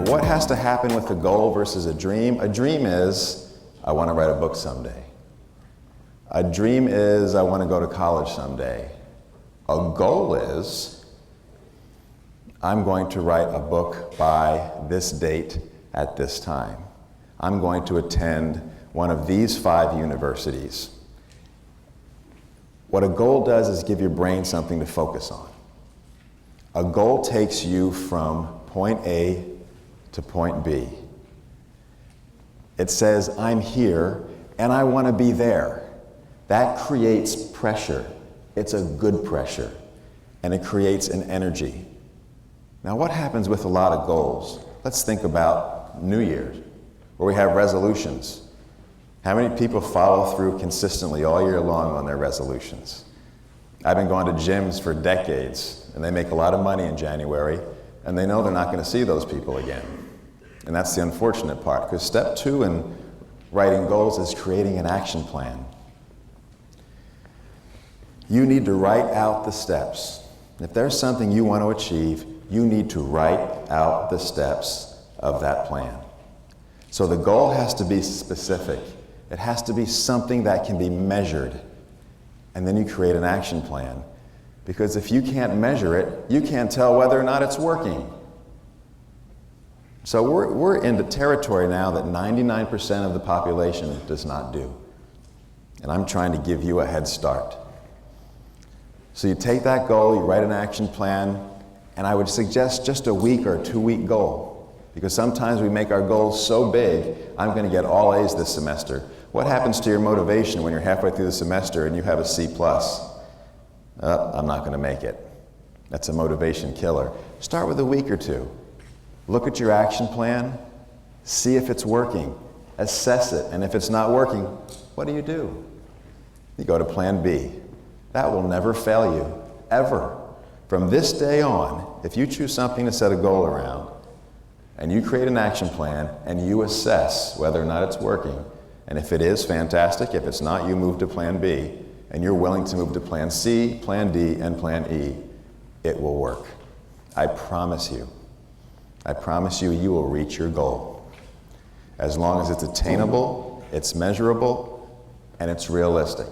What has to happen with a goal versus a dream? A dream is, I want to write a book someday. A dream is, I want to go to college someday. A goal is, I'm going to write a book by this date at this time. I'm going to attend one of these 5 universities. What a goal does is give your brain something to focus on. A goal takes you from point A to point B. It says, I'm here and I want to be there. That creates pressure. It's a good pressure, and it creates an energy. Now, what happens with a lot of goals? Let's think about New Year's, where we have resolutions. How many people follow through consistently all year long on their resolutions? I've been going to gyms for decades, and they make a lot of money in January, and they know they're not going to see those people again. And that's the unfortunate part, because step 2 in writing goals is creating an action plan. You need to write out the steps. If there's something you want to achieve, you need to write out the steps of that plan. So the goal has to be specific. It has to be something that can be measured. And then you create an action plan. Because if you can't measure it, you can't tell whether or not it's working. So we're into territory now that 99% of the population does not do. And I'm trying to give you a head start. So you take that goal, you write an action plan, and I would suggest just a week or 2-week goal. Because sometimes we make our goals so big, I'm going to get all A's this semester. What happens to your motivation when you're halfway through the semester and you have a C+? I'm not going to make it. That's a motivation killer. Start with a week or 2. Look at your action plan, see if it's working, assess it, and if it's not working, what do? You go to plan B. That will never fail you, ever. From this day on, if you choose something to set a goal around, and you create an action plan, and you assess whether or not it's working, and if it is, fantastic. If it's not, you move to plan B, and you're willing to move to plan C, plan D, and plan E, it will work. I promise you. I promise you, you will reach your goal. As long as it's attainable, it's measurable, and it's realistic.